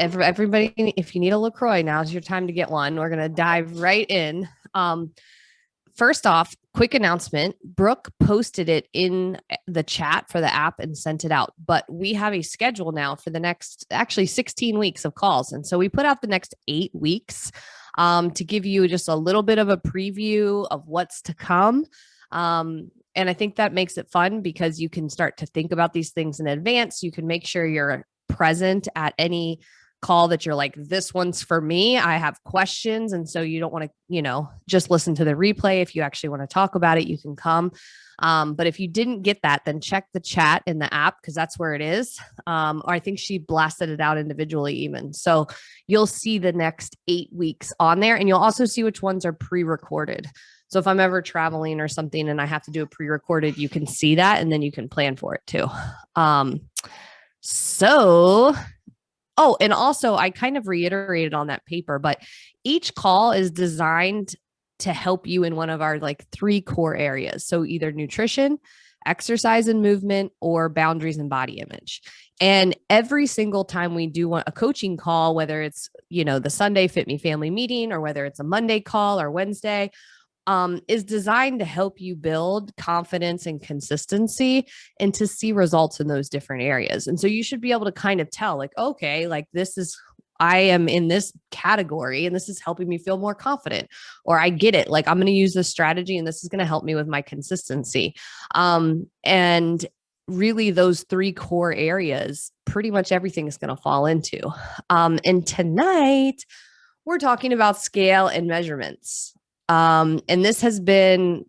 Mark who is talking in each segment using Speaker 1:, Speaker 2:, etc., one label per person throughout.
Speaker 1: everybody, if you need a LaCroix, now's your time to get one. We're going to dive right in. First off, quick announcement. Brooke posted it in the chat for the app and sent it out, but we have a schedule now for the next actually 16 weeks of calls. And so we put out the next 8 weeks to give you just a little bit of a preview of what's to come. And I think that makes it fun because you can start to think about these things in advance. You can make sure you're present at any call that you're like, this one's for me. I have questions. And so you don't want to, just listen to the replay. If you actually want to talk about it, you can come. But if you didn't get that, then check the chat in the app because that's where it is. Or I think she blasted it out individually even. So you'll see the next 8 weeks on there, and you'll also see which ones are pre-recorded. So if I'm ever traveling or something and I have to do a pre-recorded, you can see that and then you can plan for it too. Oh, and also I kind of reiterated on that paper, but each call is designed to help you in one of our 3 core areas. So either nutrition, exercise and movement, or boundaries and body image. And every single time we do a coaching call, whether it's, the Sunday Fitme family meeting or whether it's a Monday call or Wednesday, is designed to help you build confidence and consistency and to see results in those different areas. And so you should be able to kind of tell okay, I am in this category and this is helping me feel more confident, or I get it. I'm going to use this strategy and this is going to help me with my consistency. And really those 3 core areas, pretty much everything is going to fall into. And tonight we're talking about scale and measurements. And this has been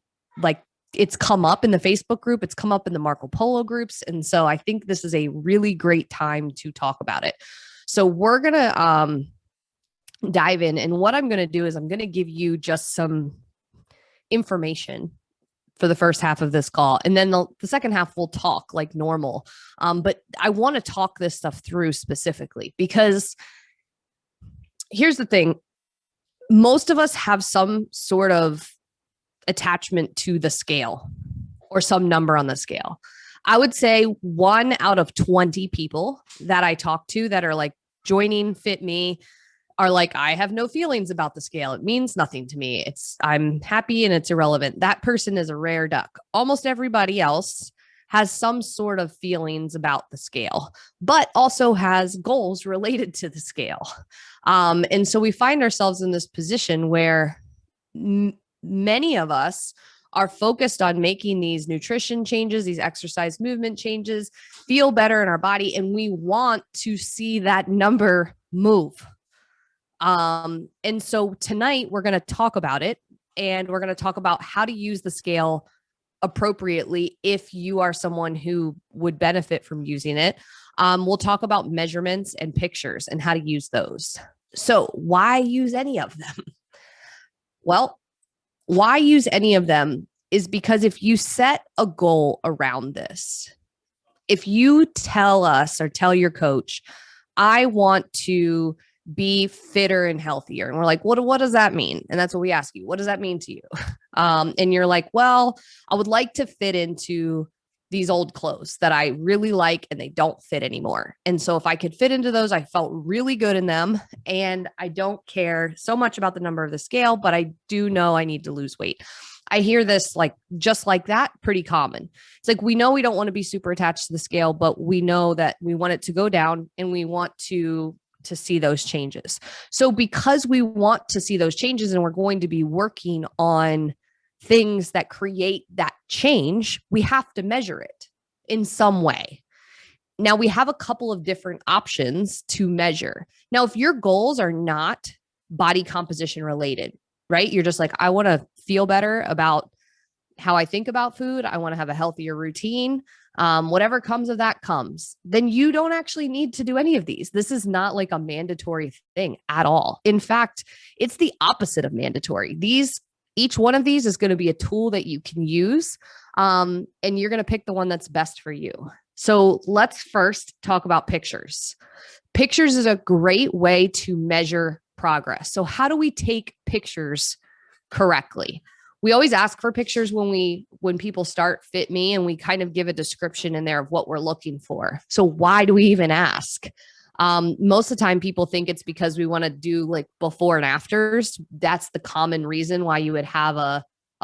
Speaker 1: it's come up in the Facebook group. It's come up in the Marco Polo groups. And so I think this is a really great time to talk about it. So we're going to dive in. And what I'm going to do is I'm going to give you just some information for the first half of this call. And then the second half we'll talk like normal. But I want to talk this stuff through specifically because here's the thing. Most of us have some sort of attachment to the scale or some number on the scale. I would say 1 out of 20 people that I talk to that are joining Fitme are I have no feelings about the scale. It means nothing to me. I'm happy and it's irrelevant. That person is a rare duck. Almost everybody else has some sort of feelings about the scale, but also has goals related to the scale. And so we find ourselves in this position where many of us are focused on making these nutrition changes, these exercise movement changes, feel better in our body. And we want to see that number move. And so tonight we're going to talk about it, and we're going to talk about how to use the scale appropriately if you are someone who would benefit from using it. We'll talk about measurements and pictures and how to use those. So why use any of them? Well, why use any of them is because if you set a goal around this, if you tell us or tell your coach, I want to be fitter and healthier. And we're like, what does that mean? And that's what we ask you. What does that mean to you? And you're like, well, I would like to fit into these old clothes that I really like and they don't fit anymore. And so if I could fit into those, I felt really good in them. And I don't care so much about the number of the scale, but I do know I need to lose weight. I hear this just like that, pretty common. It's we know we don't want to be super attached to the scale, but we know that we want it to go down and we want to see those changes. So because we want to see those changes and we're going to be working on things that create that change, we have to measure it in some way. Now we have a couple of different options to measure. Now, if your goals are not body composition related, right? You're just I want to feel better about how I think about food. I want to have a healthier routine. Whatever comes of that comes, then you don't actually need to do any of these. This is not a mandatory thing at all. In fact, it's the opposite of mandatory. Each one of these is going to be a tool that you can use, and you're going to pick the one that's best for you. So let's first talk about pictures. Pictures is a great way to measure progress. So how do we take pictures correctly? We always ask for pictures when people start Fitme, and we kind of give a description in there of what we're looking for. So why do we even ask? Most of the time people think it's because we want to do like before and afters. That's the common reason why you would have a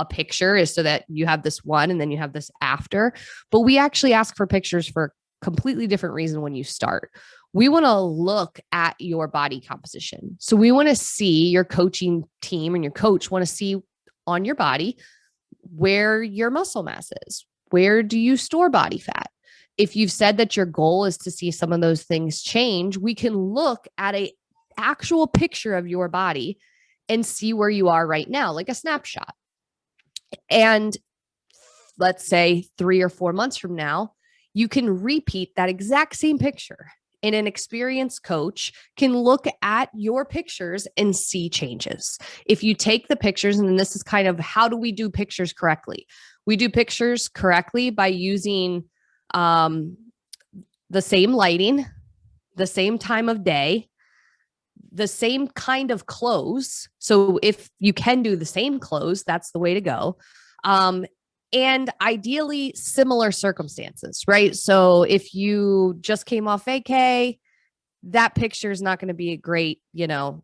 Speaker 1: picture, is so that you have this one and then you have this after. But we actually ask for pictures for a completely different reason when you start. We want to look at your body composition. So we want to see, your coaching team and your coach want to see on your body where your muscle mass is. Where do you store body fat? If you've said that your goal is to see some of those things change, we can look at a actual picture of your body and see where you are right now, like a snapshot. And let's say 3 or 4 months from now, you can repeat that exact same picture. And an experienced coach can look at your pictures and see changes. If you take the pictures, and this is kind of how do we do pictures correctly? We do pictures correctly by using the same lighting, the same time of day, the same kind of clothes. So if you can do the same clothes, that's the way to go. And ideally similar circumstances, right? So if you just came off vacay, that picture is not going to be a great,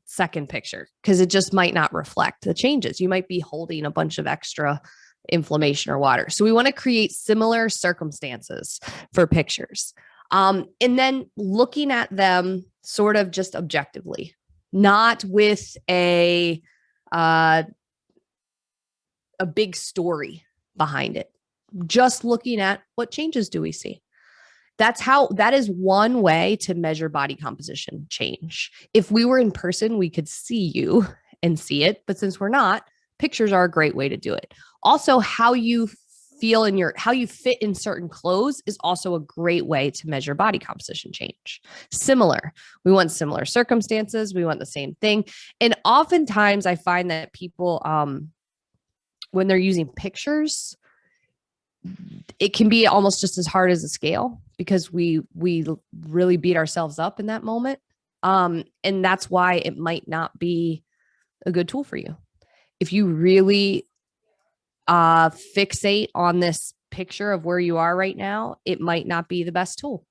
Speaker 1: second picture, because it just might not reflect the changes. You might be holding a bunch of extra inflammation or water. So we want to create similar circumstances for pictures. And then looking at them sort of just objectively, not with a big story behind it, just looking at what changes do we see. That is one way to measure body composition change. If we were in person, we could see you and see it. But since we're not, pictures are a great way to do it. Also, how you feel how you fit in certain clothes is also a great way to measure body composition change. Similar. We want similar circumstances. We want the same thing. And oftentimes I find that people, when they're using pictures, it can be almost just as hard as a scale, because we really beat ourselves up in that moment. And that's why it might not be a good tool for you. If you really fixate on this picture of where you are right now, it might not be the best tool.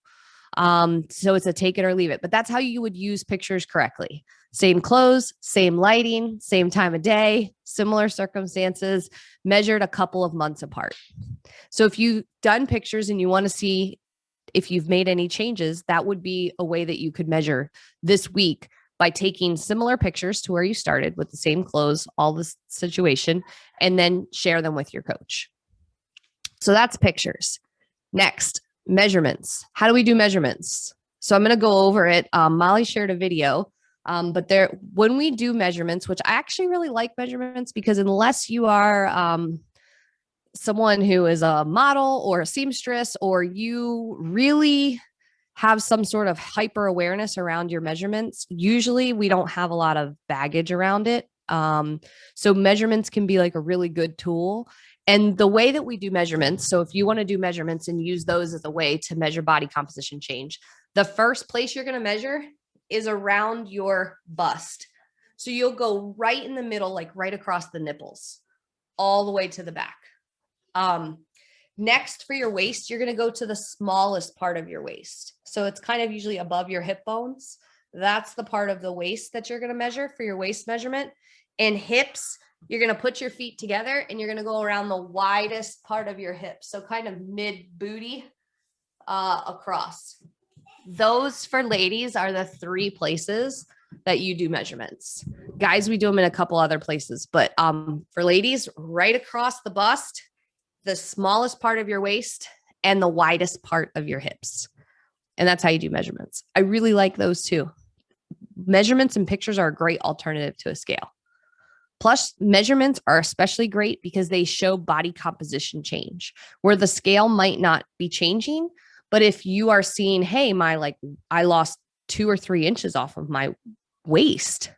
Speaker 1: So it's a take it or leave it, but that's how you would use pictures correctly. Same clothes, same lighting, same time of day, similar circumstances, measured a couple of months apart. So if you've done pictures and you want to see if you've made any changes, that would be a way that you could measure this week, by taking similar pictures to where you started with the same clothes, all this situation, and then share them with your coach. So that's pictures. Next, measurements. How do we do measurements? So I'm going to go over it. Molly shared a video, but when we do measurements, which I actually really like measurements, because unless you are someone who is a model or a seamstress, or you really have some sort of hyper awareness around your measurements, usually we don't have a lot of baggage around it. So measurements can be like a really good tool. And the way that we do measurements, so if you want to do measurements and use those as a way to measure body composition change, the first place you're going to measure is around your bust. So you'll go right in the middle, like right across the nipples, all the way to the back. Next, for your waist, you're going to go to the smallest part of your waist. So it's kind of usually above your hip bones. That's the part of the waist that you're going to measure for your waist measurement. And hips, you're going to put your feet together and you're going to go around the widest part of your hips. So kind of mid booty across. Those, for ladies, are the 3 places that you do measurements. Guys, we do them in a couple other places, but for ladies, right across the bust, the smallest part of your waist, and the widest part of your hips. And that's how you do measurements. I really like those too. Measurements and pictures are a great alternative to a scale. Plus, measurements are especially great because they show body composition change, where the scale might not be changing. But if you are seeing, hey, I lost 2 or 3 inches off of my waist,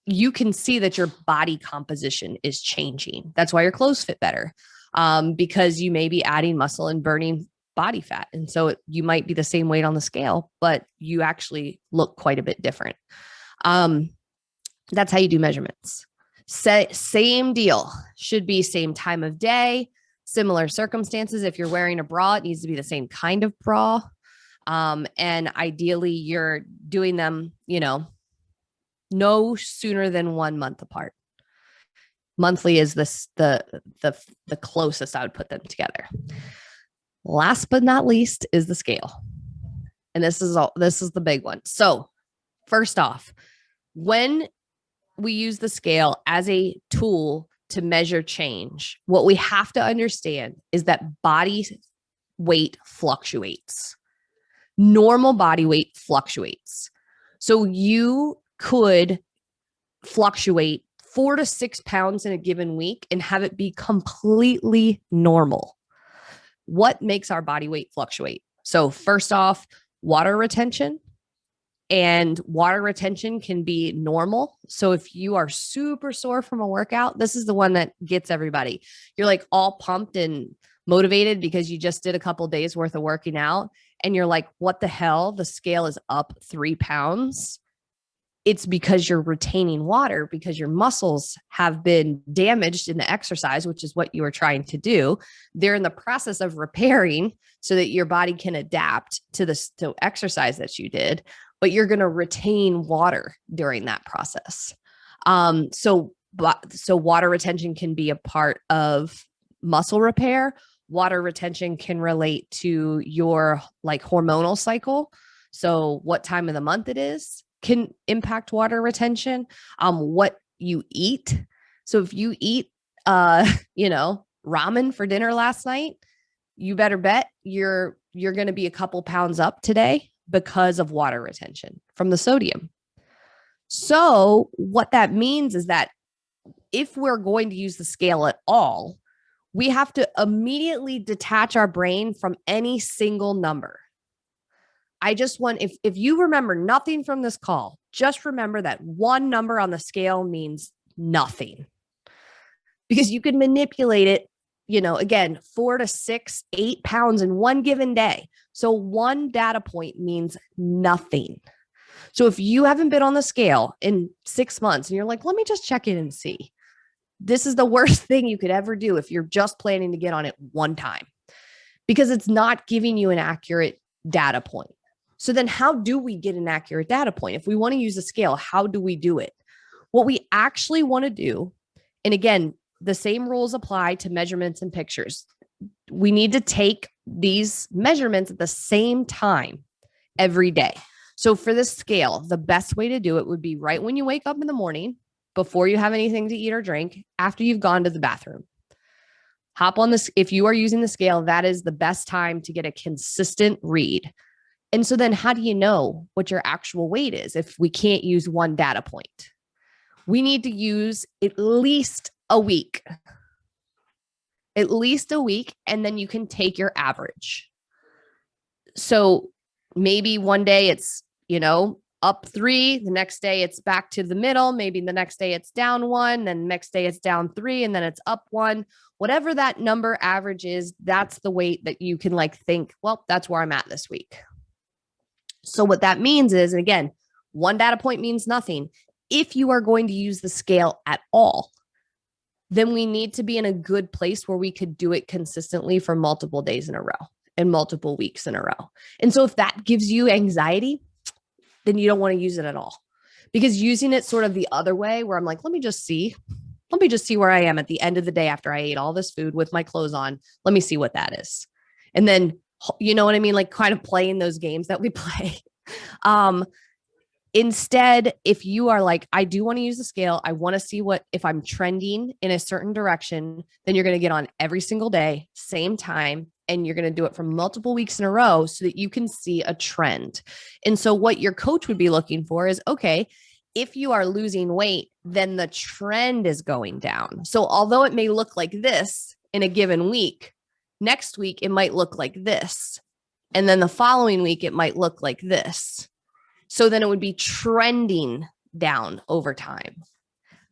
Speaker 1: you can see that your body composition is changing. That's why your clothes fit better, because you may be adding muscle and burning body fat. And so you might be the same weight on the scale, but you actually look quite a bit different. That's how you do measurements. Same deal. Should be same time of day, similar circumstances. If you're wearing a bra, it needs to be the same kind of bra. And ideally you're doing them, no sooner than 1 month apart. Monthly is the closest I would put them together. Last but not least is the scale. And this is the big one. So first off, when we use the scale as a tool to measure change, what we have to understand is that body weight fluctuates. Normal body weight fluctuates. So you could fluctuate 4 to 6 pounds in a given week and have it be completely normal. What makes our body weight fluctuate? So first off, water retention. And water retention can be normal. So if you are super sore from a workout, this is the one that gets everybody. You're like all pumped and motivated because you just did a couple days worth of working out. And you're like, what the hell? The scale is up 3 pounds. It's because you're retaining water because your muscles have been damaged in the exercise, which is what you were trying to do. They're in the process of repairing so that your body can adapt to the exercise that you did, but you're going to retain water during that process. So water retention can be a part of muscle repair. Water retention can relate to your like hormonal cycle. So what time of the month it is can impact water retention. What you eat. So if you eat, ramen for dinner last night, you better bet you're going to be a couple pounds up today because of water retention from the sodium. So what that means is that if we're going to use the scale at all, we have to immediately detach our brain from any single number. I just want, if you remember nothing from this call, just remember that one number on the scale means nothing because you can manipulate it, again, 4 to 6, 8 pounds in one given day. So one data point means nothing. So if you haven't been on the scale in 6 months and you're like, let me just check in and see, this is the worst thing you could ever do if you're just planning to get on it one time because it's not giving you an accurate data point. So then how do we get an accurate data point? If we want to use a scale, how do we do it? What we actually want to do, and again, the same rules apply to measurements and pictures. We need to take these measurements at the same time every day. So for this scale, the best way to do it would be right when you wake up in the morning, before you have anything to eat or drink, after you've gone to the bathroom. Hop on this. If you are using the scale, that is the best time to get a consistent read. And so then how do you know what your actual weight is if we can't use one data point? We need to use at least a week. At least a week, and then you can take your average. So maybe one day it's, up 3, the next day it's back to the middle, maybe the next day it's down 1, then the next day it's down 3, and then it's up 1. Whatever that number average is, that's the weight that you can think, well, that's where I'm at this week. So what that means is, and again, one data point means nothing. If you are going to use the scale at all, then we need to be in a good place where we could do it consistently for multiple days in a row and multiple weeks in a row. And so if that gives you anxiety, then you don't want to use it at all. Because using it sort of the other way where I'm like, let me just see where I am at the end of the day after I ate all this food with my clothes on. Let me see what that is. And then, you know what I mean? Kind of playing those games that we play. Instead, if you are like, I do want to use the scale, I want to see if I'm trending in a certain direction, then you're going to get on every single day, same time, and you're going to do it for multiple weeks in a row so that you can see a trend. And so what your coach would be looking for is, okay, if you are losing weight, then the trend is going down. So although it may look like this in a given week, next week it might look like this. And then the following week, it might look like this. So then it would be trending down over time.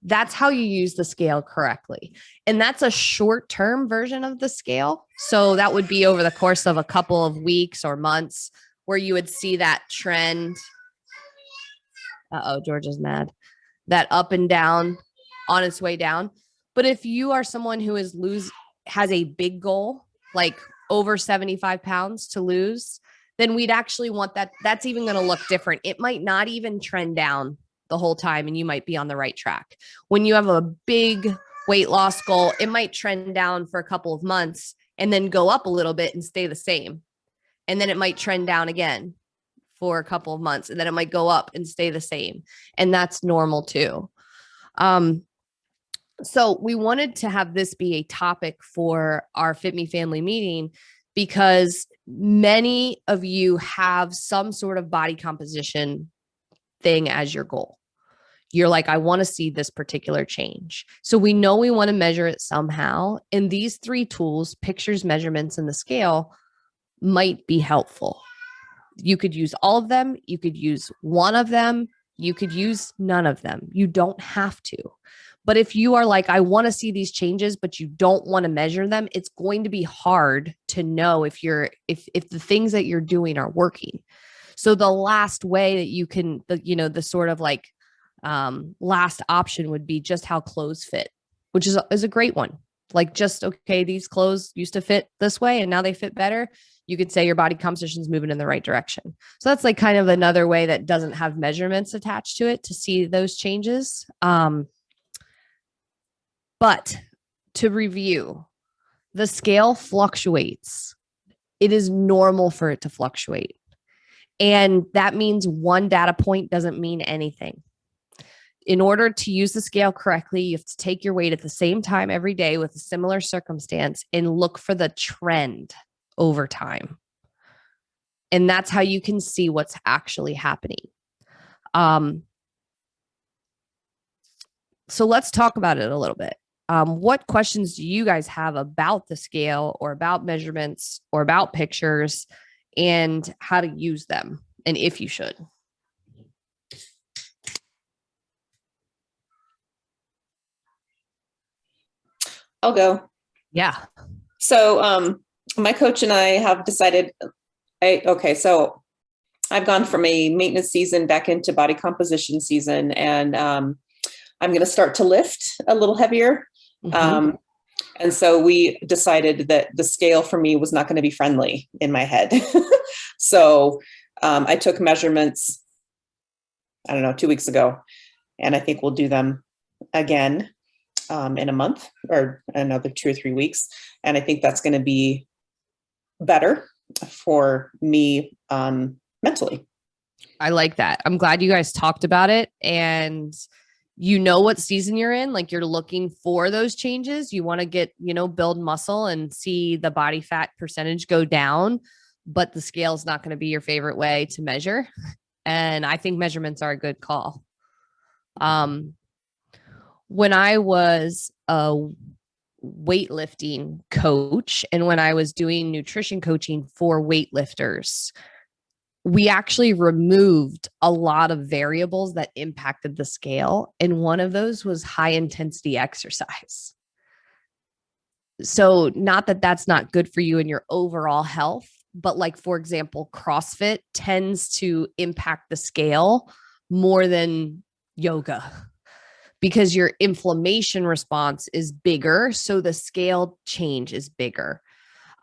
Speaker 1: That's how you use the scale correctly. And that's a short-term version of the scale. So that would be over the course of a couple of weeks or months where you would see that trend. George is mad. That up and down on its way down. But if you are someone who has a big goal, like over 75 pounds to lose, then we'd actually want that. That's even going to look different. It might not even trend down the whole time, and you might be on the right track. When you have a big weight loss goal, it might trend down for a couple of months and then go up a little bit and stay the same. And then it might trend down again for a couple of months, and then it might go up and stay the same. And that's normal too. So we wanted to have this be a topic for our Fitme family meeting because many of you have some sort of body composition thing as your goal. You're like, I want to see this particular change. So we know we want to measure it somehow. And these 3 tools, pictures, measurements, and the scale, might be helpful. You could use all of them. You could use one of them. You could use none of them. You don't have to. But if you are like, I want to see these changes, but you don't want to measure them, it's going to be hard to know if the things that you're doing are working. So the last way that you can, the sort of like last option would be just how clothes fit, which is a great one. Like just, okay, these clothes used to fit this way and now they fit better. You could say your body composition is moving in the right direction. So that's like kind of another way that doesn't have measurements attached to it to see those changes. But to review, the scale fluctuates. It is normal for it to fluctuate. And that means one data point doesn't mean anything. In order to use the scale correctly, you have to take your weight at the same time every day with a similar circumstance and look for the trend over time. And that's how you can see what's actually happening. So let's talk about it a little bit. What questions do you guys have about the scale or about measurements or about pictures and how to use them and if you should?
Speaker 2: I'll go.
Speaker 1: Yeah.
Speaker 2: So my coach and I have decided, so I've gone from a maintenance season back into body composition season, and I'm going to start to lift a little heavier. Mm-hmm. And so we decided that the scale for me was not going to be friendly in my head. So I took measurements, 2 weeks ago, and I think we'll do them again in a month or another 2 or 3 weeks. And I think that's going to be better for me mentally.
Speaker 1: I like that. I'm glad you guys talked about it, and you know what season you're in. Like, you're looking for those changes. You want to get, build muscle and see the body fat percentage go down, but the scale is not going to be your favorite way to measure. And I think measurements are a good call. When I was a weightlifting coach and when I was doing nutrition coaching for weightlifters, we actually removed a lot of variables that impacted the scale. And one of those was high intensity exercise. So not that that's not good for you in your overall health, but like, for example, CrossFit tends to impact the scale more than yoga because your inflammation response is bigger. So the scale change is bigger.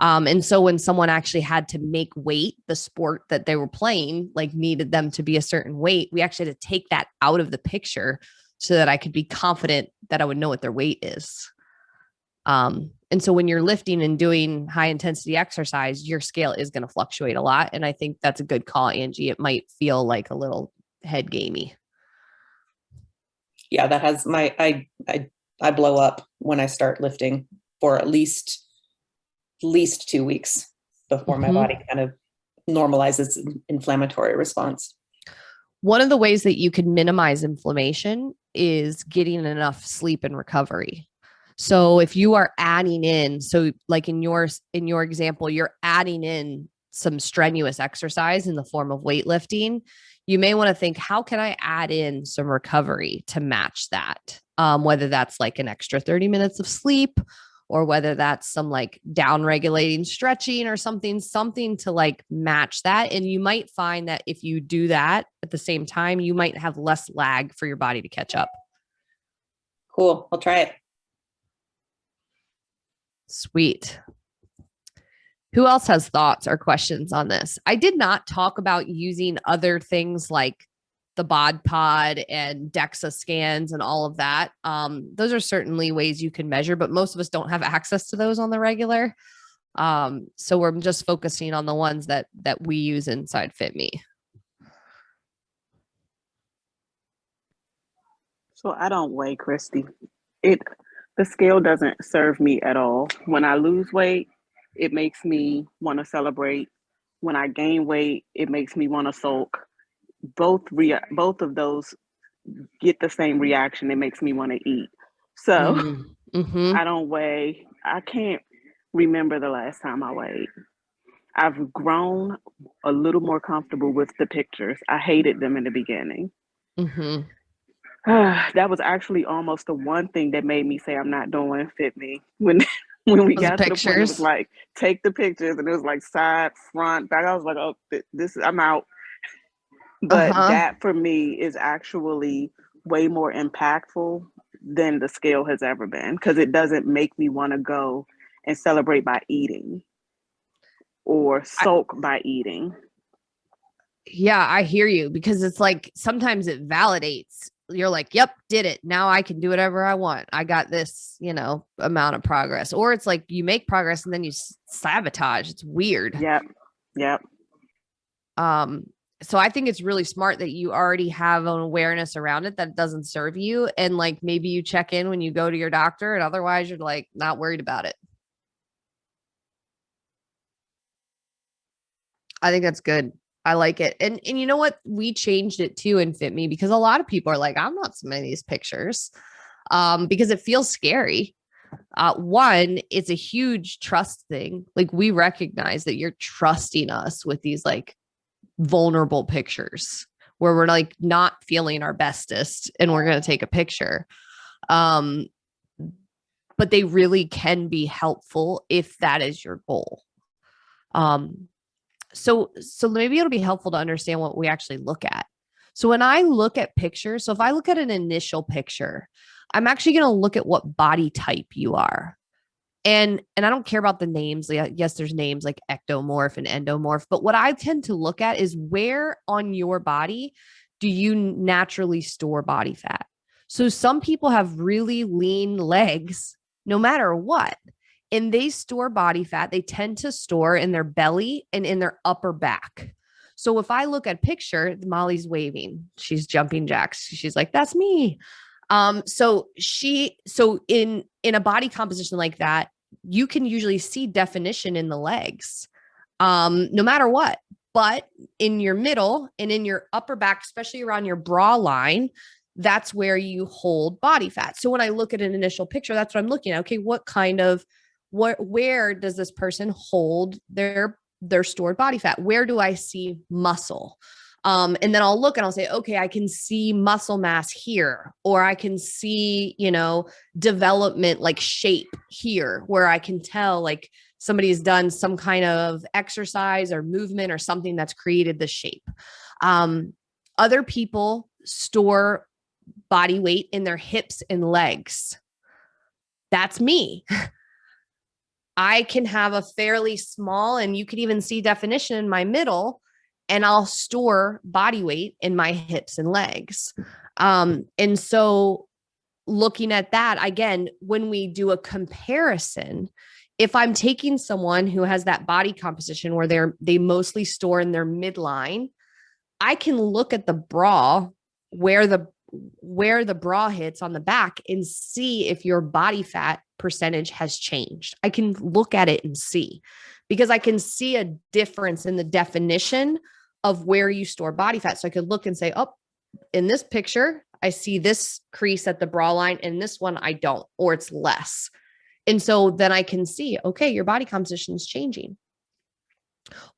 Speaker 1: And so when someone actually had to make weight, the sport that they were playing, like, needed them to be a certain weight, we actually had to take that out of the picture so that I could be confident that I would know what their weight is. And so when you're lifting and doing high intensity exercise, your scale is going to fluctuate a lot. And I think that's a good call, Angie. It might feel like a little head gamey.
Speaker 2: Yeah, that has I blow up when I start lifting for at least 2 weeks before my body kind of normalizes inflammatory response.
Speaker 1: One of the ways that you can minimize inflammation is getting enough sleep and recovery. So if you are adding in, so like in your example, you're adding in some strenuous exercise in the form of weightlifting, you may want to think, how can I add in some recovery to match that? Whether that's like an extra 30 minutes of sleep, or whether that's some like down regulating stretching or something to like match that. And you might find that if you do that at the same time, you might have less lag for your body to catch up.
Speaker 2: Cool. I'll try it.
Speaker 1: Sweet. Who else has thoughts or questions on this? I did not talk about using other things like the bod pod and DEXA scans and all of that. Those are certainly ways you can measure, but most of us don't have access to those on the regular. So we're just focusing on the ones that we use inside Fitme.
Speaker 3: So I don't weigh, Christy. The scale doesn't serve me at all. When I lose weight, it makes me want to celebrate. When I gain weight, it makes me want to sulk. Both of those get the same reaction. It makes me want to eat. So
Speaker 1: Mm-hmm.
Speaker 3: I don't weigh. I can't remember the last time I weighed. I've grown a little more comfortable with the pictures. I hated them in the beginning.
Speaker 1: Mm-hmm.
Speaker 3: That was actually almost the one thing that made me say I'm not doing Fitme when we got to the point. It was like, take the pictures, and it was like side, front, back. I was like, oh, this I'm out. But that for me is actually way more impactful than the scale has ever been, because it doesn't make me want to go and celebrate by eating or sulk by eating.
Speaker 1: Yeah, I hear you, because it's like sometimes it validates. You're like, yep, did it. Now I can do whatever I want. I got this, amount of progress. Or it's like you make progress and then you sabotage. It's weird.
Speaker 3: Yep.
Speaker 1: So I think it's really smart that you already have an awareness around it that it doesn't serve you. And like maybe you check in when you go to your doctor, and otherwise you're like not worried about it. I think that's good. I like it. And you know what? We changed it too in Fitme, because a lot of people are like, I'm not submitting these pictures because it feels scary. One, it's a huge trust thing. Like, we recognize that you're trusting us with these like vulnerable pictures where we're like not feeling our bestest and we're going to take a picture. But they really can be helpful if that is your goal. So maybe it'll be helpful to understand what we actually look at. So when I look at pictures, so if I look at an initial picture, I'm actually going to look at what body type you are. And I don't care about the names. Yes, there's names like ectomorph and endomorph, but what I tend to look at is where on your body do you naturally store body fat? So some people have really lean legs no matter what, and they store body fat. They tend to store in their belly and in their upper back. So if I look at picture, Molly's waving, she's jumping jacks. She's like, that's me. So in a body composition like that, you can usually see definition in the legs, no matter what. But in your middle and in your upper back, especially around your bra line, that's where you hold body fat. So when I look at an initial picture, that's what I'm looking at. Okay, where does this person hold their stored body fat? Where do I see muscle? And then I'll look and I'll say, okay, I can see muscle mass here, or I can see, development, like shape here, where I can tell like somebody's done some kind of exercise or movement or something that's created the shape. Other people store body weight in their hips and legs. That's me. I can have a fairly small, and you could even see definition in my middle, and I'll store body weight in my hips and legs. And so looking at that, again, when we do a comparison, if I'm taking someone who has that body composition where they mostly store in their midline, I can look at the bra where the bra hits on the back and see if your body fat percentage has changed. I can look at it and see, because I can see a difference in the definition of where you store body fat. So I could look and say, oh, in this picture, I see this crease at the bra line, and this one I don't, or it's less. And so then I can see, okay, your body composition is changing.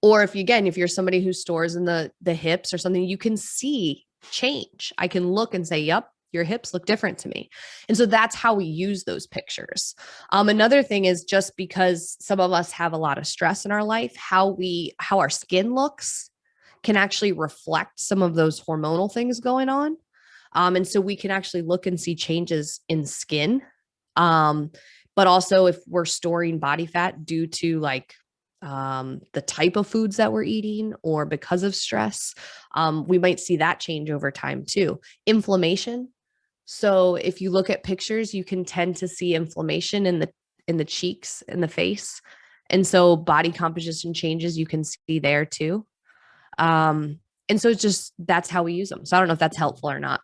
Speaker 1: Or if you're somebody who stores in the hips or something, you can see change. I can look and say, yep, your hips look different to me. And so that's how we use those pictures. Another thing is, just because some of us have a lot of stress in our life, how our skin looks can actually reflect some of those hormonal things going on. And so we can actually look and see changes in skin. But also if we're storing body fat due to like the type of foods that we're eating, or because of stress. We might see that change over time too. Inflammation. So if you look at pictures, you can tend to see inflammation in the cheeks and the face. And so body composition changes you can see there too. And so it's just, that's how we use them. So I don't know if that's helpful or not.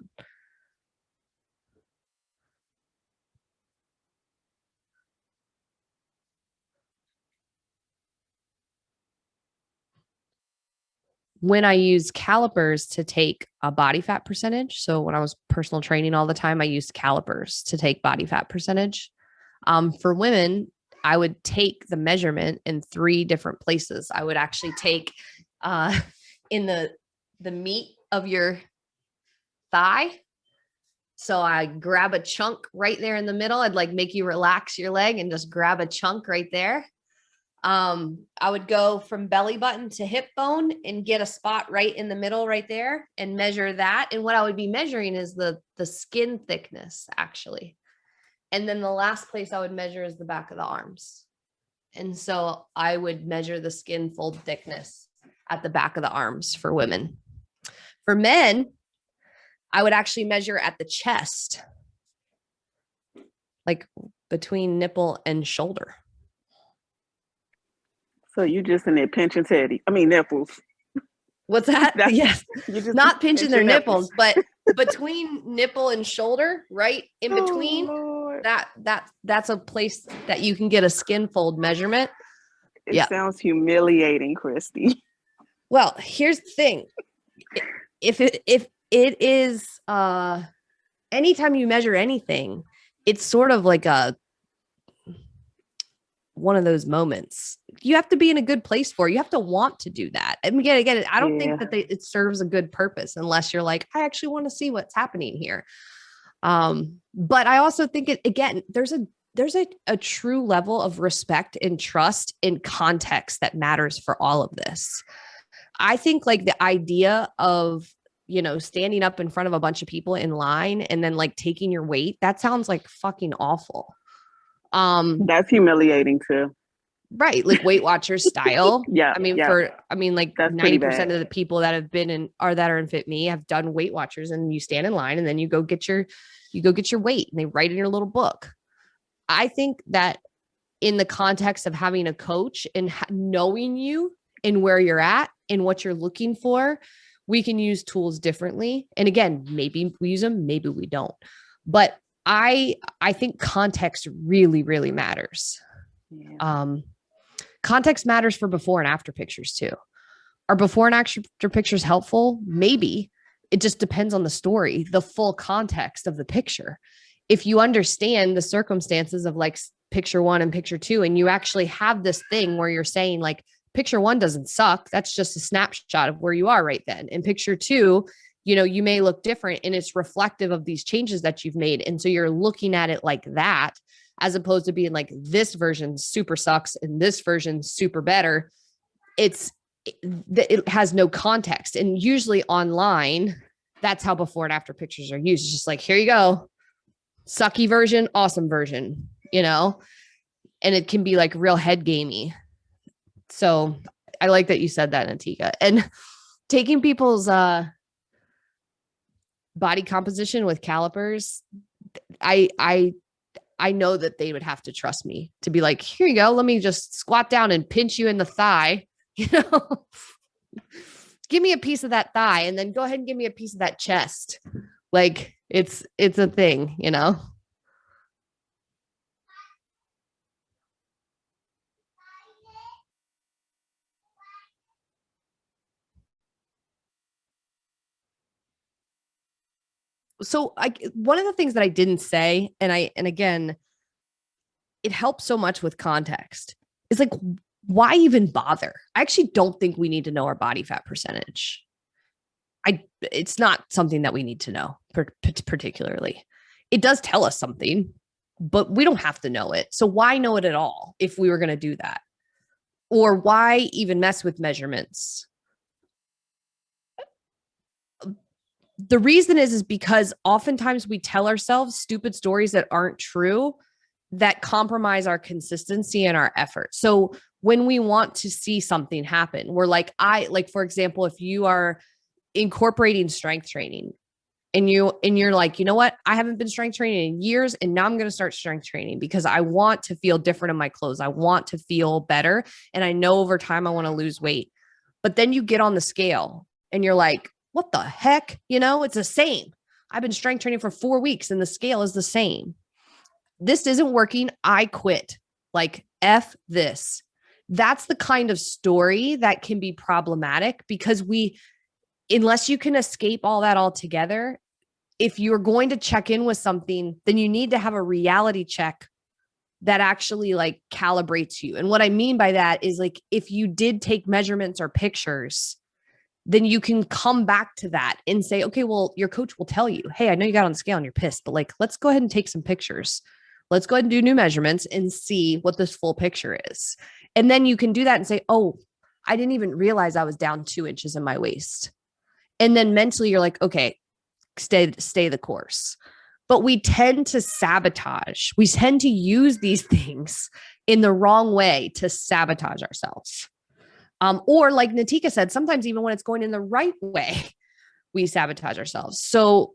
Speaker 1: When I use calipers to take a body fat percentage. So when I was personal training all the time, I used calipers to take body fat percentage. For women, I would take the measurement in 3 different places. I would actually take in the meat of your thigh. So I grab a chunk right there in the middle. I'd like make you relax your leg and just grab a chunk right there. I would go from belly button to hip bone and get a spot right in the middle right there and measure that. And what I would be measuring is the skin thickness actually. And then the last place I would measure is the back of the arms. And so I would measure the skin fold thickness at the back of the arms for women. For men, I would actually measure at the chest, like between nipple and shoulder.
Speaker 3: So you just in there pinching nipples.
Speaker 1: What's that? Yes. Not pinching their nipples, but between nipple and shoulder, right in between, that's a place that you can get a skin fold measurement.
Speaker 3: It sounds humiliating, Christy.
Speaker 1: Well, here's the thing. If it is anytime you measure anything, it's sort of like one of those moments you have to be in a good place for. You have to want to do that. And again, I don't think that it serves a good purpose unless you're like, I actually want to see what's happening here. But I also think there's a true level of respect and trust in context that matters for all of this. I think like the idea of, standing up in front of a bunch of people in line and then like taking your weight, that sounds like fucking awful.
Speaker 3: That's humiliating too.
Speaker 1: Right. Like Weight Watchers style.
Speaker 3: Yeah.
Speaker 1: Like that's 90% of the people that have been that are in Fitme have done Weight Watchers, and you stand in line and then you go get your weight and they write in your little book. I think that in the context of having a coach and knowing you and where you're at and what you're looking for, we can use tools differently. And again, maybe we use them, maybe we don't. But I think context really, really matters. Yeah. Context matters for before and after pictures too. Are before and after pictures helpful? Maybe. It just depends on the story, the full context of the picture. If you understand the circumstances of like picture 1 and picture 2, and you actually have this thing where you're saying like, picture 1 doesn't suck. That's just a snapshot of where you are right then. And picture 2, you may look different and it's reflective of these changes that you've made. And so you're looking at it like that, as opposed to being like, this version super sucks and this version super better. It has no context. And usually online, that's how before and after pictures are used. It's just like, here you go. Sucky version, awesome version, and it can be like real head gamey. So I like that you said that, Natika. And taking people's body composition with calipers, I know that they would have to trust me to be like, here you go. Let me just squat down and pinch you in the thigh, give me a piece of that thigh and then go ahead and give me a piece of that chest. Like it's a thing, So one of the things that I didn't say, and again, it helps so much with context, is like, why even bother? I actually don't think we need to know our body fat percentage. It's not something that we need to know particularly. It does tell us something, but we don't have to know it. So why know it at all if we were going to do that? Or why even mess with measurements? The reason is because oftentimes we tell ourselves stupid stories that aren't true, that compromise our consistency and our effort. So when we want to see something happen. We're like, for example, if you are incorporating strength training and you're like, you know what? I haven't been strength training in years, and now I'm going to start strength training because I want to feel different in my clothes. I want to feel better. And I know over time I want to lose weight. But then you get on the scale and you're like, what the heck? It's the same. I've been strength training for 4 weeks and the scale is the same. This isn't working. I quit. Like, F this. That's the kind of story that can be problematic because unless you can escape all that altogether, if you're going to check in with something, then you need to have a reality check that actually like calibrates you. And what I mean by that is, like, if you did take measurements or pictures, then you can come back to that and say, okay, well, your coach will tell you, hey, I know you got on the scale and you're pissed, but like, let's go ahead and take some pictures. Let's go ahead and do new measurements and see what this full picture is. And then you can do that and say, oh, I didn't even realize I was down 2 inches in my waist. And then mentally you're like, okay, stay the course. But we tend to sabotage. We tend to use these things in the wrong way to sabotage ourselves. Or like Natika said, sometimes even when it's going in the right way, we sabotage ourselves. So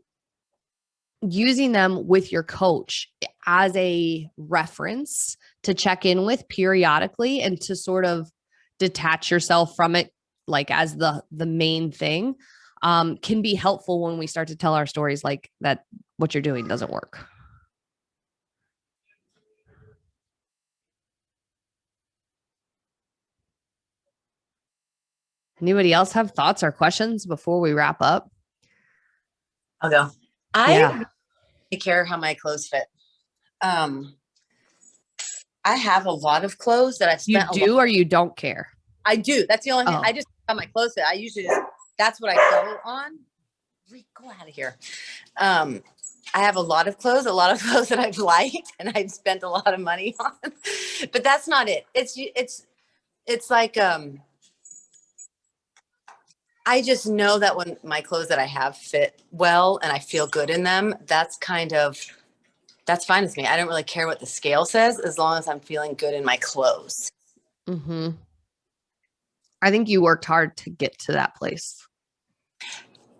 Speaker 1: using them with your coach as a reference to check in with periodically and to sort of detach yourself from it, like as the main thing, can be helpful when we start to tell our stories like that what you're doing doesn't work. Anybody else have thoughts or questions before we wrap up?
Speaker 4: I'll go. I care how my clothes fit. I have a lot of clothes that I've spent.
Speaker 1: You do or you don't care?
Speaker 4: I do. That's the only thing. I just have my clothes fit. I usually that's what I go on. Go out of here. I have a lot of clothes that I've liked and I've spent a lot of money on, but that's not it. It's like, I just know that when my clothes that I have fit well and I feel good in them, that's fine with me. I don't really care what the scale says as long as I'm feeling good in my clothes.
Speaker 1: Mm-hmm. I think you worked hard to get to that place.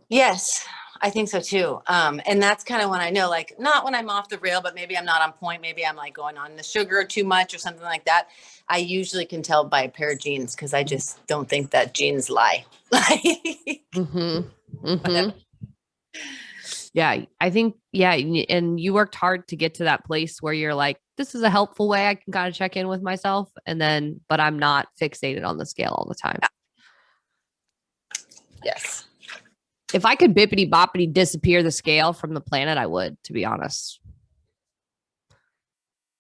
Speaker 4: Yes, I think so too. And that's kind of when I know, like, not when I'm off the rail, but maybe I'm not on point. Maybe I'm like going on the sugar too much or something like that. I usually can tell by a pair of jeans because I just don't think that jeans lie.
Speaker 1: Mm-hmm. Mm-hmm. Yeah, I think, and you worked hard to get to that place where you're like, this is a helpful way I can kind of check in with myself. But I'm not fixated on the scale all the time.
Speaker 4: Yeah. Yes.
Speaker 1: If I could bippity boppity disappear the scale from the planet, I would, to be honest.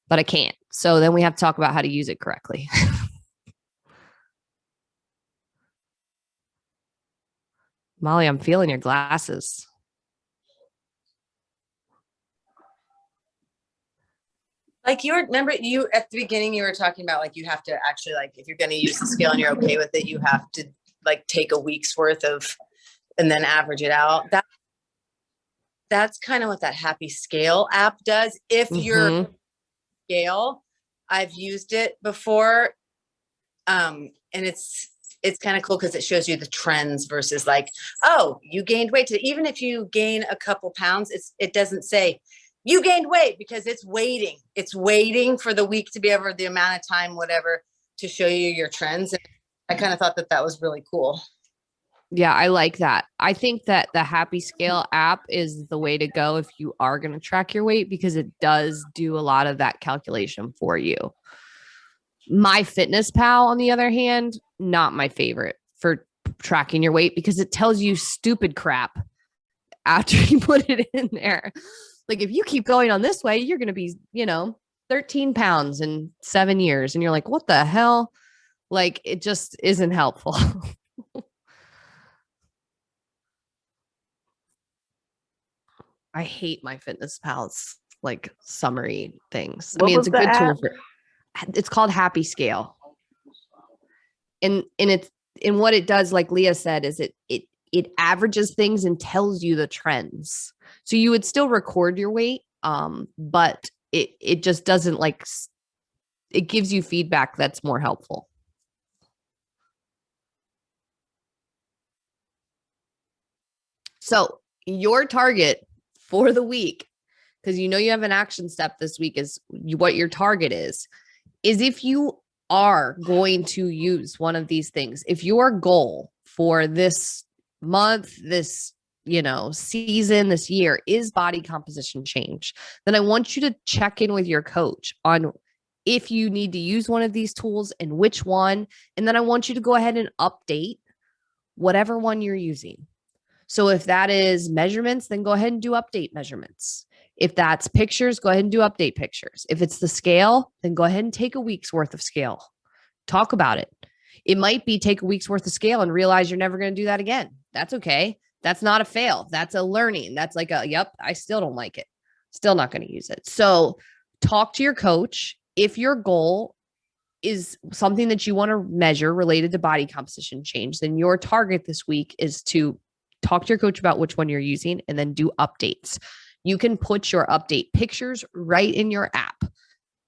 Speaker 1: But I can't. So then we have to talk about how to use it correctly. Molly, I'm feeling your glasses.
Speaker 4: Like remember you at the beginning, you were talking about like, you have to actually, like, if you're going to use the scale and you're okay with it, you have to like take a week's worth of, and then average it out. That's kind of what that Happy Scale app does. If you're scale, I've used it before. And it's kind of cool because it shows you the trends versus like, oh, you gained weight today. Even if you gain a couple pounds, it doesn't say you gained weight because it's waiting. It's waiting for the week to be over the amount of time, whatever, to show you your trends. And I kind of thought that was really cool.
Speaker 1: Yeah, I like that. I think that the Happy Scale app is the way to go if you are going to track your weight because it does do a lot of that calculation for you. My Fitness Pal, on the other hand, not my favorite for tracking your weight because it tells you stupid crap after you put it in there. Like, if you keep going on this way, you're going to be, 13 pounds in 7 years. And you're like, what the hell? Like, it just isn't helpful. I hate my Fitness Pal's like summary things. It's a good tool for. It's called Happy Scale, and what it does, like Leah said, is it averages things and tells you the trends. So you would still record your weight, but it just doesn't it gives you feedback that's more helpful. So your target for the week, because you know you have an action step this week, is what your target is if you are going to use one of these things, if your goal for this month, this season, this year is body composition change, then I want you to check in with your coach on if you need to use one of these tools and which one. And then I want you to go ahead and update whatever one you're using. So if that is measurements, then go ahead and do update measurements. If that's pictures, go ahead and do update pictures. If it's the scale, then go ahead and take a week's worth of scale. Talk about it. It might be take a week's worth of scale and realize you're never going to do that again. That's okay. That's not a fail. That's a learning. That's like yep, I still don't like it. Still not going to use it. So talk to your coach. If your goal is something that you want to measure related to body composition change, then your target this week is to talk to your coach about which one you're using and then do updates. You can put your update pictures right in your app.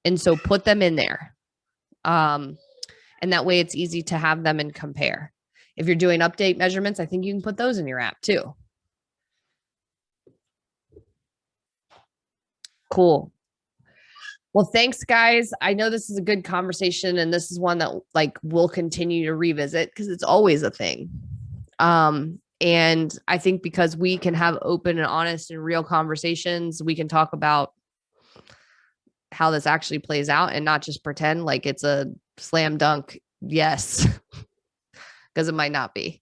Speaker 1: And so put them in there. And that way it's easy to have them and compare. If you're doing update measurements, I think you can put those in your app too. Cool. Well, thanks, guys. I know this is a good conversation, and this is one that we'll continue to revisit because it's always a thing. And I think because we can have open and honest and real conversations, we can talk about how this actually plays out and not just pretend like it's a slam dunk. Yes, because it might not be.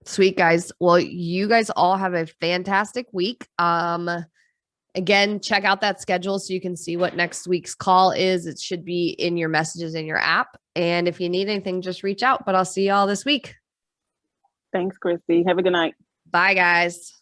Speaker 1: Sweet, guys. Well, you guys all have a fantastic week. Again, check out that schedule so you can see what next week's call is. It should be in your messages in your app. And if you need anything, just reach out. But I'll see y'all this week.
Speaker 3: Thanks, Christy. Have a good night.
Speaker 1: Bye, guys.